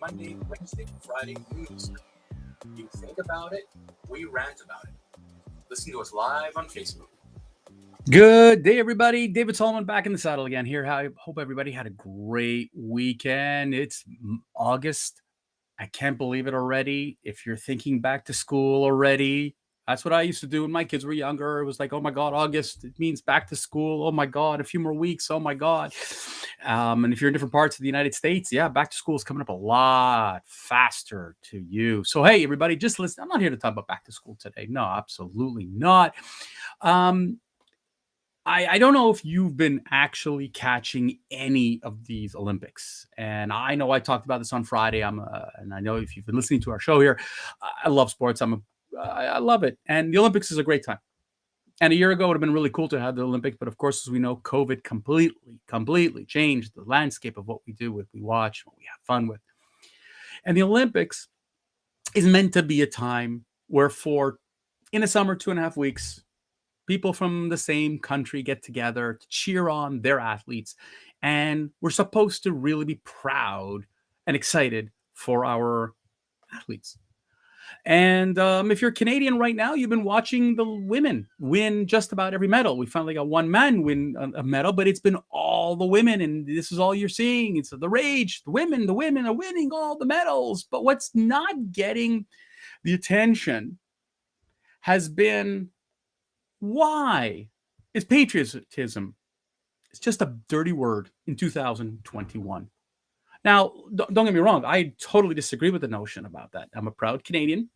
Monday, Wednesday, Friday, news. You think about it, we rant about it. Listen to us live on Facebook. Good day, everybody. David Solomon back in the saddle again here. I hope everybody had a great weekend. It's August. I can't believe it already. If you're thinking back to school already, that's what I used to do when my kids were younger. It was like, oh my God, August, it means back to school. Oh my God, a few more weeks. Oh my God. And if you're in different parts of the United States, yeah, back to school is coming up a lot faster to you. So, hey, everybody, just listen. I'm not here to talk about back to school today. No, absolutely not. I don't know if you've been actually catching any of these Olympics, and I know I talked about this on Friday. And I know if you've been listening to our show here, I love sports. I love it, and the Olympics is a great time. And a year ago, it would have been really cool to have the Olympics, but of course, as we know, COVID completely changed the landscape of what we do, what we watch, what we have fun with. And the Olympics is meant to be a time where, in the summer, 2.5 weeks, people from the same country get together to cheer on their athletes. And we're supposed to really be proud and excited for our athletes. And if you're Canadian right now, you've been watching the women win just about every medal. We finally got one man win a medal, but it's been all the women. And this is all you're seeing. It's the rage. The women are winning all the medals. But what's not getting the attention has been, why is patriotism? It's just a dirty word in 2021. Now, don't get me wrong. I totally disagree with the notion about that. I'm a proud Canadian.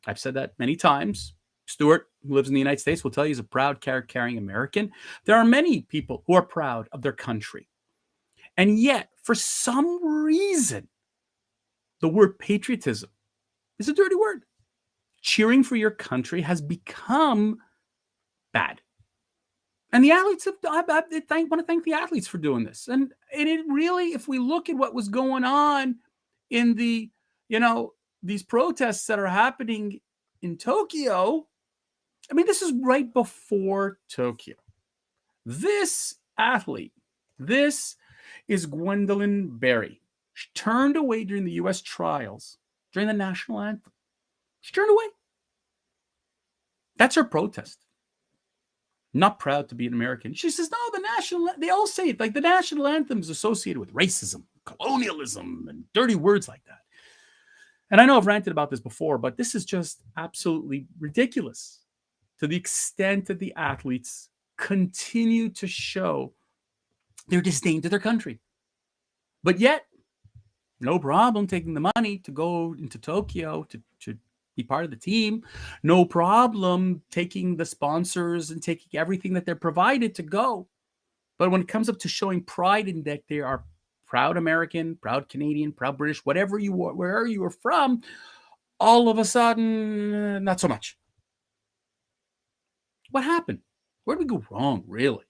I've said that many times. Stuart, who lives in the United States, will tell you he's a proud, card-carrying American. There are many people who are proud of their country. And yet, for some reason, the word patriotism is a dirty word. Cheering for your country has become bad. And the athletes, I want to thank the athletes for doing this. And it really, if we look at what was going on in these protests that are happening in Tokyo, I mean, this is right before Tokyo. This athlete, this is Gwendolyn Berry. She turned away during the U.S. trials, during the national anthem. She turned away. That's her protest. Not proud to be an American. She says, no, they all say it, like the national anthem is associated with racism, colonialism, and dirty words like that. And I know I've ranted about this before, but this is just absolutely ridiculous to the extent that the athletes continue to show their disdain to their country. But yet, no problem taking the money to go into Tokyo to be part of the team. No problem taking the sponsors and taking everything that they're provided to go. But when it comes up to showing pride in that they are proud American, proud Canadian, proud British, wherever you are from, all of a sudden, not so much. What happened? Where did we go wrong, really?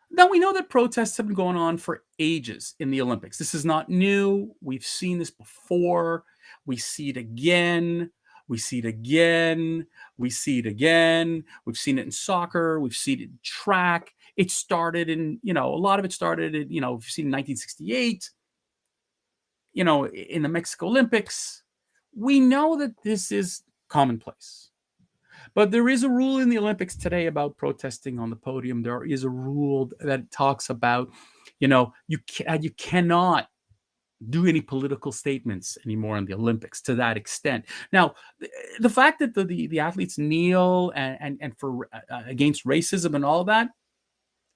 Now, we know that protests have been going on for ages in the Olympics. This is not new. We've seen this before. We see it again. We see it again. We see it again. We've seen it in soccer. We've seen it in track. It started in, a lot of it started in, we've seen in 1968, in the Mexico Olympics. We know that this is commonplace. But there is a rule in the Olympics today about protesting on the podium. There is a rule that talks about, you cannot do any political statements anymore in the Olympics to that extent. Now, the fact that the athletes kneel and for against racism and all of that,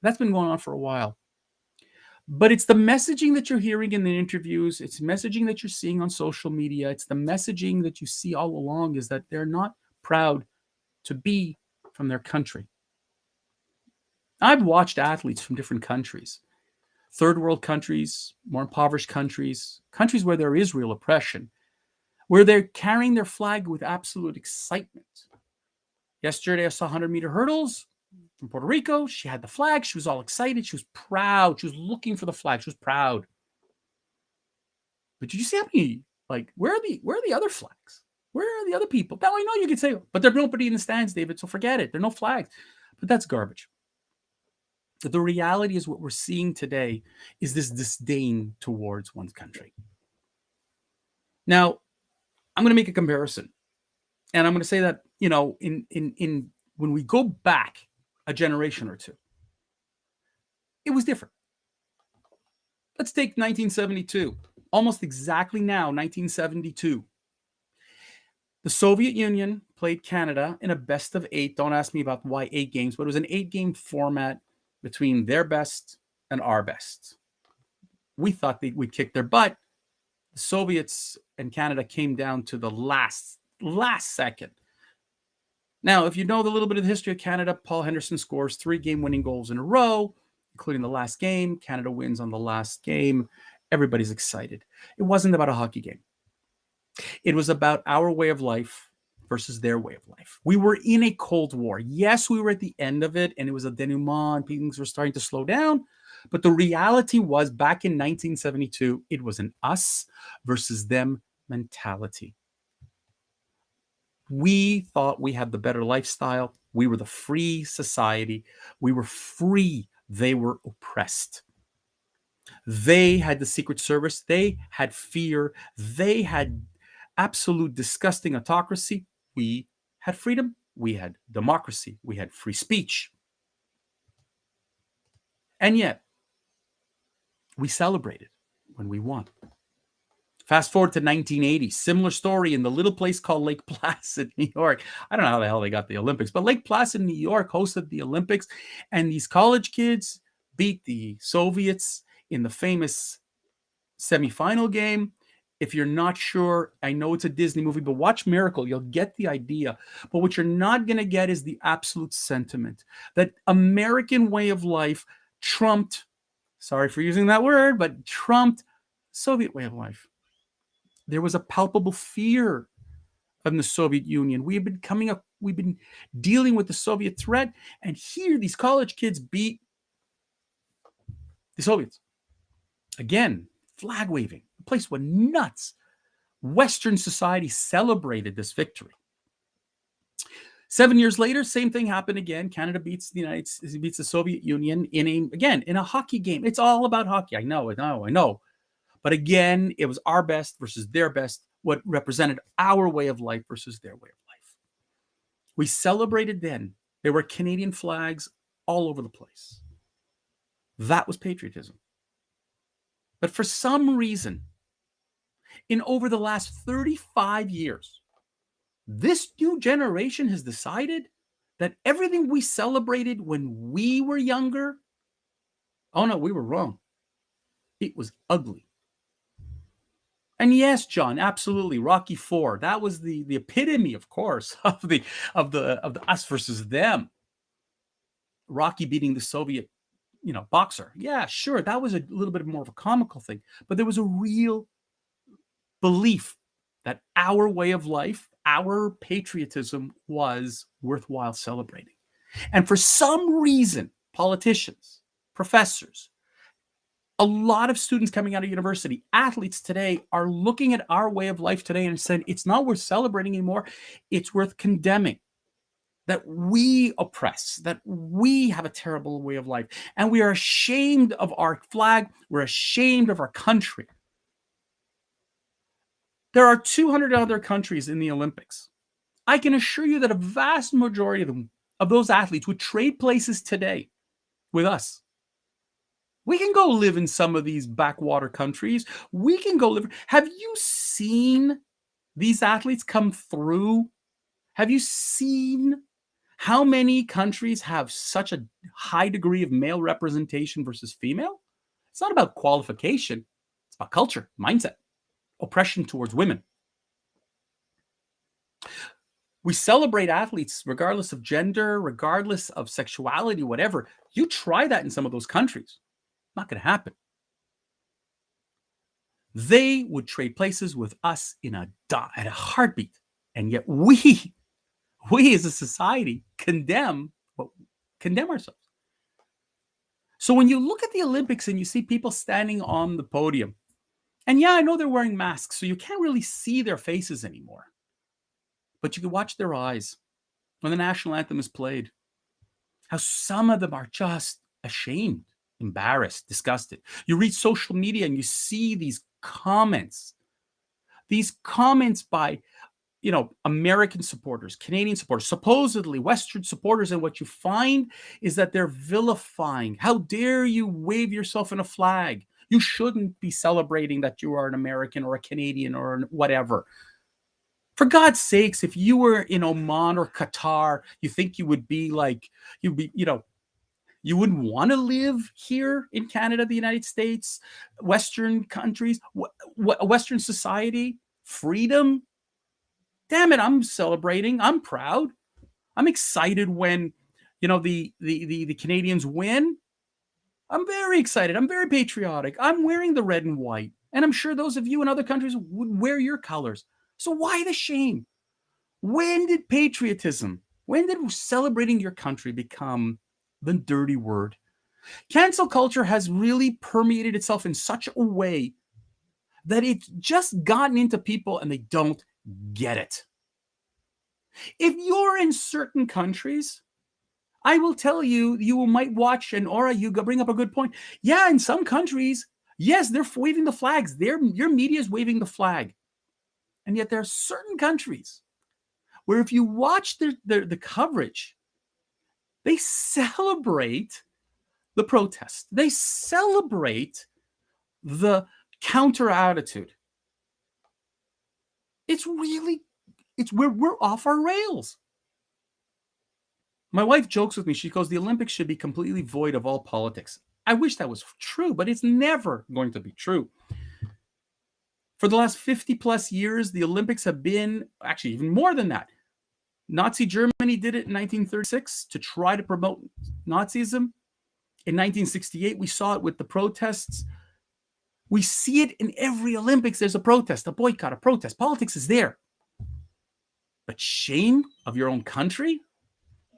that's been going on for a while. But it's the messaging that you're hearing in the interviews. It's messaging that you're seeing on social media. It's the messaging that you see all along is that they're not proud to be from their country. I've watched athletes from different countries, third world countries, more impoverished countries where there is real oppression, where they're carrying their flag with absolute excitement. Yesterday, I saw 100-meter hurdles from Puerto Rico. She had the flag. She was all excited. She was proud. She was looking for the flag. She was proud. But did you see how many, where are the other flags? Where are the other people? Now, I know you could say, but there's nobody in the stands, David, so forget it. There are no flags. But that's garbage. The reality is what we're seeing today is this disdain towards one's country. Now, I'm going to make a comparison, and I'm going to say that, in when we go back a generation or two, it was different. Let's take 1972, almost exactly now, 1972. The Soviet Union played Canada in a best of 8. Don't ask me about why 8 games, but it was an 8-game format between their best and our best. We thought we'd kick their butt. The Soviets and Canada came down to the last second. Now, if you know the little bit of the history of Canada, Paul Henderson scores 3 game-winning goals in a row, including the last game. Canada wins on the last game. Everybody's excited. It wasn't about a hockey game. It was about our way of life versus their way of life. We were in a Cold War. Yes, we were at the end of it, and it was a denouement. Things were starting to slow down. But the reality was, back in 1972, it was an us versus them mentality. We thought we had the better lifestyle. We were the free society. We were free. They were oppressed. They had the Secret Service. They had fear. They had absolute disgusting autocracy. We had freedom. We had democracy. We had free speech. And yet, we celebrated when we won. Fast forward to 1980, similar story in the little place called Lake Placid, New York. I don't know how the hell they got the Olympics, but Lake Placid, New York hosted the Olympics, and these college kids beat the Soviets in the famous semifinal game. If you're not sure, I know it's a Disney movie, but watch Miracle. You'll get the idea. But what you're not going to get is the absolute sentiment that American way of life trumped, sorry for using that word, but trumped Soviet way of life. There was a palpable fear of the Soviet Union. We've been dealing with the Soviet threat, and here these college kids beat the Soviets. Again, flag waving. The place went nuts. Western society celebrated this victory. 7 years later, same thing happened again. Canada beats the Soviet Union in a hockey game. It's all about hockey. I know. But again, it was our best versus their best, what represented our way of life versus their way of life. We celebrated then. There were Canadian flags all over the place. That was patriotism. But for some reason, in over the last 35 years, this new generation has decided that everything we celebrated when we were younger, oh no, we were wrong. It was ugly. And yes, John, absolutely, Rocky IV. That was the epitome, of course, of the us versus them. Rocky beating the Soviet, boxer. Yeah, sure, that was a little bit more of a comical thing, but there was a real belief that our way of life, our patriotism was worthwhile celebrating. And for some reason, politicians, professors, a lot of students coming out of university, athletes today are looking at our way of life today and saying it's not worth celebrating anymore. It's worth condemning that we oppress, that we have a terrible way of life. And we are ashamed of our flag. We're ashamed of our country. There are 200 other countries in the Olympics. I can assure you that a vast majority of those athletes would trade places today with us. We can go live in some of these backwater countries. We can go live. Have you seen these athletes come through? Have you seen how many countries have such a high degree of male representation versus female? It's not about qualification. It's about culture, mindset, oppression towards women. We celebrate athletes regardless of gender, regardless of sexuality, whatever. You try that in some of those countries. Not going to happen. They would trade places with us at a heartbeat. And yet we as a society condemn ourselves. So when you look at the Olympics and you see people standing on the podium, and yeah, I know they're wearing masks, so you can't really see their faces anymore. But you can watch their eyes when the national anthem is played. How some of them are just ashamed, embarrassed, disgusted. You read social media and you see these comments these comments by, American supporters, Canadian supporters, supposedly Western supporters, and what you find is that they're vilifying. How dare you wave yourself in a flag? You shouldn't be celebrating that you are an American or a Canadian or whatever. For God's sakes, if you were in Oman or Qatar, you think you would be like, you'd be, you wouldn't want to live here in Canada, the United States, Western countries, Western society, freedom. Damn it, I'm celebrating. I'm proud. I'm excited when, the Canadians win. I'm very excited. I'm very patriotic. I'm wearing the red and white. And I'm sure those of you in other countries would wear your colors. So why the shame? When did celebrating your country become the dirty word? Cancel culture has really permeated itself in such a way that it's just gotten into people and they don't get it. If you're in certain countries, I will tell you, you might watch, and Aura, you bring up a good point. Yeah, in some countries, yes, they're waving the flags. Your media is waving the flag. And yet there are certain countries where if you watch the coverage, they celebrate the protest. They celebrate the counter attitude. We're off our rails. My wife jokes with me. She goes, the Olympics should be completely void of all politics. I wish that was true, but it's never going to be true. For the last 50 plus years, the Olympics have been, actually even more than that. Nazi Germany did it in 1936 to try to promote Nazism. In 1968, we saw it with the protests. We see it in every Olympics. There's a protest, a boycott, a protest. Politics is there. But shame of your own country?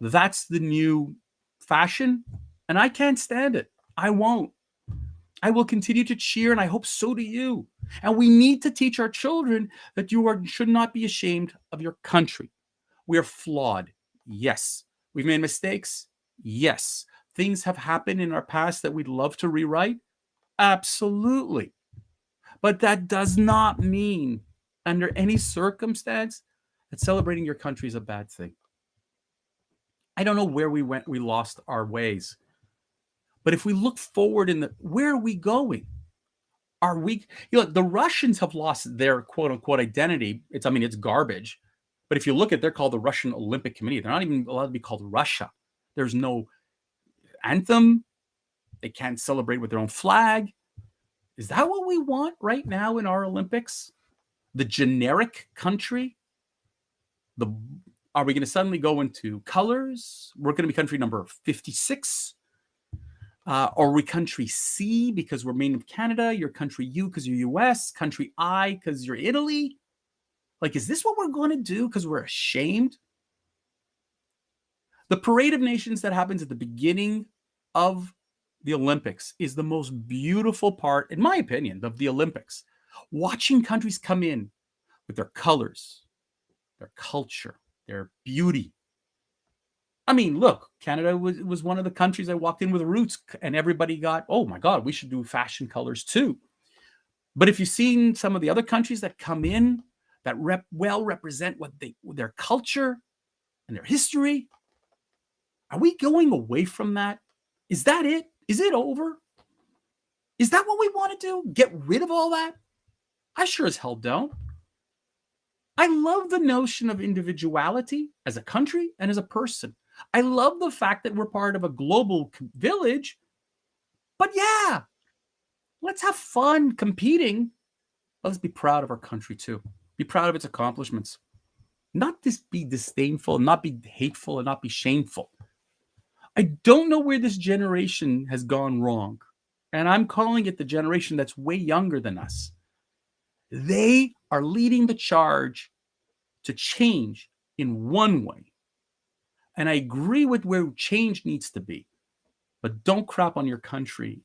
That's the new fashion. And I can't stand it. I won't. I will continue to cheer, and I hope so do you. And we need to teach our children that should not be ashamed of your country. We are flawed. Yes. We've made mistakes. Yes. Things have happened in our past that we'd love to rewrite. Absolutely. But that does not mean, under any circumstance, that celebrating your country is a bad thing. I don't know where we went. We lost our ways. But if we look forward where are we going? Are we, the Russians have lost their quote unquote identity. It's garbage. But if you look at, they're called the Russian Olympic Committee. They're not even allowed to be called Russia. There's no anthem. They can't celebrate with their own flag. Is that what we want right now in our Olympics? The generic country? Are we going to suddenly go into colors? We're going to be country number 56. Or we country C because we're made of Canada, you're country U because you're US, country I because you're Italy. Like, is this what we're going to do because we're ashamed? The Parade of Nations that happens at the beginning of the Olympics is the most beautiful part, in my opinion, of the Olympics. Watching countries come in with their colors, their culture, their beauty. I mean, look, Canada was one of the countries I walked in with roots, and everybody got, oh my God, we should do fashion colors too. But if you've seen some of the other countries that come in that represent their culture and their history, are we going away from that? Is that it? Is it over? Is that what we want to do? Get rid of all that? I sure as hell don't. I love the notion of individuality as a country and as a person. I love the fact that we're part of a global village. But yeah, let's have fun competing. Let's be proud of our country too. Be proud of its accomplishments. Not just be disdainful, not be hateful, and not be shameful. I don't know where this generation has gone wrong. And I'm calling it the generation that's way younger than us. They are leading the charge to change in one way. And I agree with where change needs to be. But don't crap on your country.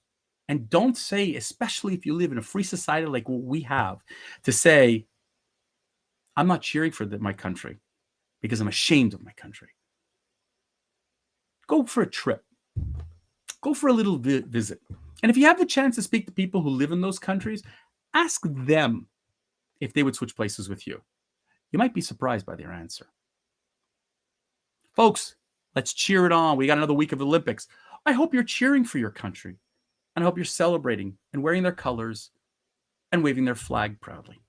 And don't say, especially if you live in a free society like what we have, to say, I'm not cheering for my country because I'm ashamed of my country. Go for a trip. Go for a little visit. And if you have the chance to speak to people who live in those countries, ask them if they would switch places with you? You might be surprised by their answer. Folks, let's cheer it on. We got another week of Olympics. I hope you're cheering for your country, and I hope you're celebrating and wearing their colors and waving their flag proudly.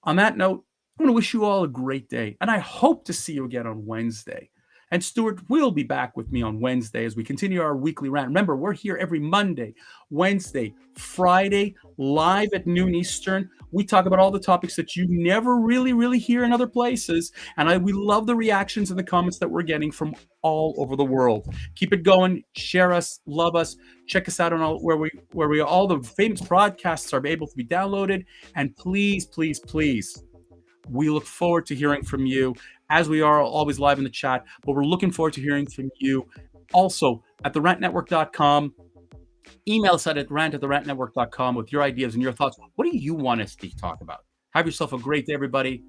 On that note, I'm going to wish you all a great day, and I hope to see you again on Wednesday. And Stuart will be back with me on Wednesday as we continue our weekly rant. Remember, we're here every Monday, Wednesday, Friday, live at noon Eastern. We talk about all the topics that you never really hear in other places. And we love the reactions and the comments that we're getting from all over the world. Keep it going. Share us. Love us. Check us out on where all the famous broadcasts are able to be downloaded. And please, we look forward to hearing from you, as we are always live in the chat, but we're looking forward to hearing from you also at therantnetwork.com. Email us at rant@therantnetwork.com with your ideas and your thoughts. What do you want us to talk about? Have yourself a great day, everybody.